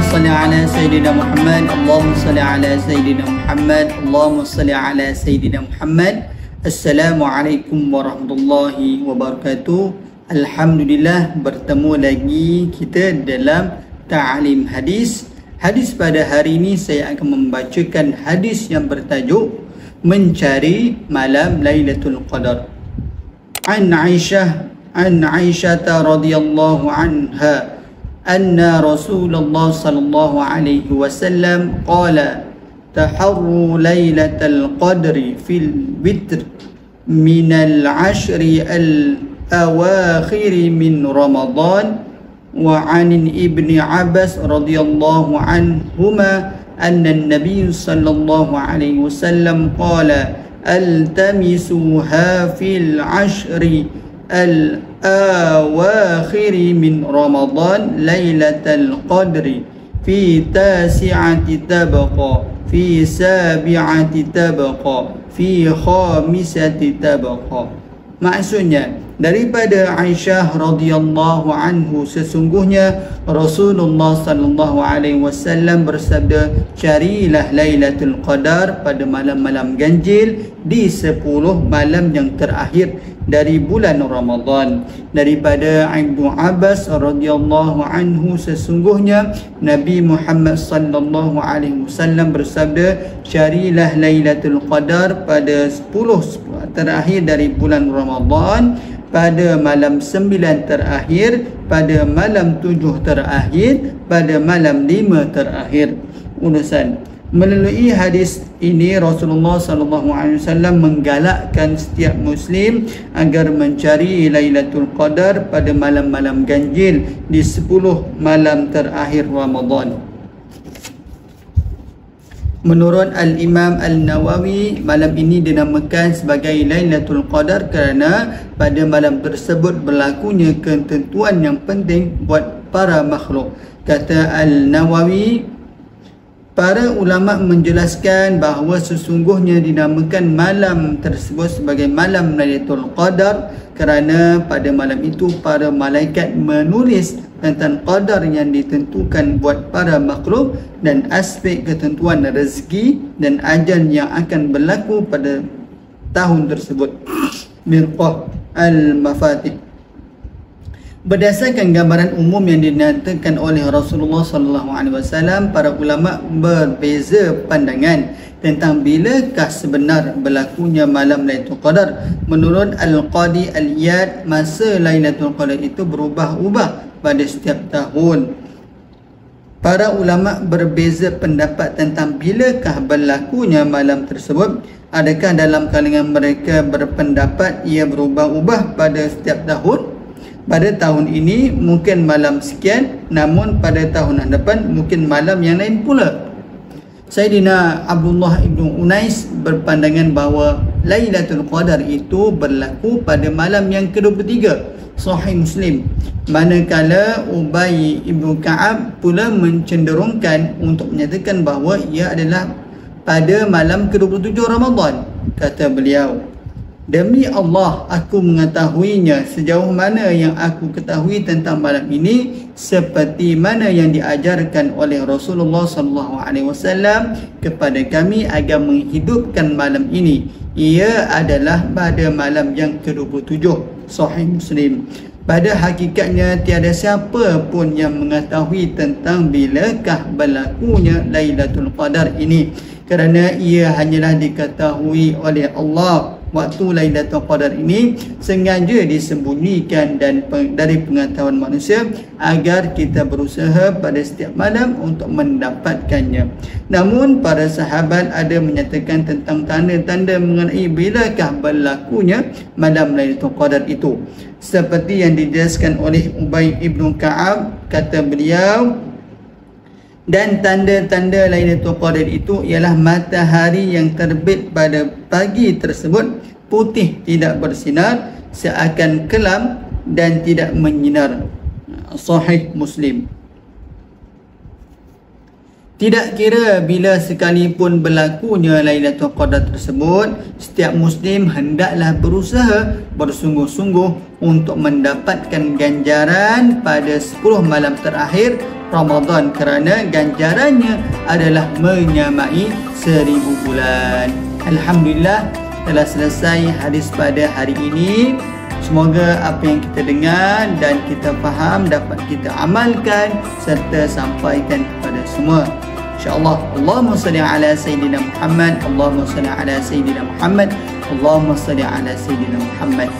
salli ala Sayyidina Muhammad. Allahumma salli ala Sayyidina Muhammad. Allahumma salli ala Sayyidina Muhammad. Assalamualaikum warahmatullahi wabarakatuh. Alhamdulillah, bertemu lagi kita dalam ta'lim hadis. Hadis pada hari ini saya akan membacakan hadis yang bertajuk mencari malam Lailatul Qadar. An Aisyah radhiyallahu anha anna Rasulullah sallallahu alaihi wasallam qala taharru lailatal qadri fil witr minal ashri al awakhir min Ramadan. Wa 'an Ibni Abbas radhiyallahu anhuma anna an-nabiy sallallahu alaihi wasallam qala altamisuha fil ashri al awakhir min Ramadan lailatal qadri fi tasi'ati tabqa fi sabi'ati tabqa fi khamisati tabqa. Maksudnya daripada Aisyah radhiyallahu anhu, sesungguhnya Rasulullah sallallahu alaihi wasallam bersabda, carilah Lailatul Qadar pada malam-malam ganjil di 10 malam yang terakhir dari bulan Ramadan. Daripada Ibnu Abbas radhiyallahu anhu, sesungguhnya Nabi Muhammad sallallahu alaihi wasallam bersabda, carilah Lailatul Qadar pada 10 terakhir dari bulan Ramadan, pada malam 9 terakhir, pada malam 7 terakhir, pada malam 5 terakhir. Urusan melalui hadis ini Rasulullah sallallahu alaihi wasallam menggalakkan setiap muslim agar mencari Lailatul Qadar pada malam-malam ganjil di 10 malam terakhir Ramadan. Menurut Al-Imam Al-Nawawi, malam ini dinamakan sebagai Lailatul Qadar kerana pada malam tersebut berlakunya ketentuan yang penting buat para makhluk. Kata Al-Nawawi, para ulama menjelaskan bahawa sesungguhnya dinamakan malam tersebut sebagai malam Lailatul Qadar kerana pada malam itu para malaikat menulis tentang qadar yang ditentukan buat para makhluk dan aspek ketentuan rezeki dan ajal yang akan berlaku pada tahun tersebut. Mirqah Al-Mafatih. Berdasarkan gambaran umum yang dinyatakan oleh Rasulullah sallallahu alaihi wasallam, para ulama berbeza pandangan tentang bilakah sebenar berlakunya malam Lailatul Qadar. Menurut Al-Qadi Al-Iyad, masa Lailatul Qadar itu berubah-ubah pada setiap tahun. Para ulama berbeza pendapat tentang bilakah berlakunya malam tersebut. Adakah dalam kalangan mereka berpendapat ia berubah-ubah pada setiap tahun? Pada tahun ini mungkin malam sekian, namun pada tahun depan mungkin malam yang lain pula. Sayyidina Abdullah ibn Unais berpandangan bahawa Lailatul Qadar itu berlaku pada malam yang ke-23, Sahih Muslim. Manakala Ubay ibn Ka'ab pula mencenderungkan untuk menyatakan bahawa ia adalah pada malam ke-27 Ramadan. Kata beliau, demi Allah, aku mengetahuinya sejauh mana yang aku ketahui tentang malam ini, seperti mana yang diajarkan oleh Rasulullah sallallahu alaihi wasallam kepada kami agar menghidupkan malam ini. Ia adalah pada malam yang ke-27, Sahih Muslim. Pada hakikatnya tiada siapa pun yang mengetahui tentang bilakah berlakunya Lailatul Qadar ini, kerana ia hanyalah diketahui oleh Allah. Waktu Lailatul Qadar ini sengaja disembunyikan dari pengetahuan manusia agar kita berusaha pada setiap malam untuk mendapatkannya. Namun para sahabat ada menyatakan tentang tanda-tanda mengenai bilakah berlakunya malam Lailatul Qadar itu. Seperti yang dijelaskan oleh Ubay ibn Ka'ab, kata beliau, dan tanda-tanda Lailatul Qadar itu ialah matahari yang terbit pada pagi tersebut putih, tidak bersinar, seakan kelam dan tidak menyinar. Sahih Muslim. Tidak kira bila sekalipun berlakunya Lailatul Qadar tersebut, setiap Muslim hendaklah berusaha bersungguh-sungguh untuk mendapatkan ganjaran pada 10 malam terakhir Ramadan kerana ganjarannya adalah menyamai 1000 bulan. Alhamdulillah telah selesai hadis pada hari ini. Semoga apa yang kita dengar dan kita faham dapat kita amalkan serta sampaikan kepada semua. InsyaAllah. Allahumma salli ala Sayyidina Muhammad. Allahumma salli ala Sayyidina Muhammad. Allahumma salli ala Sayyidina Muhammad.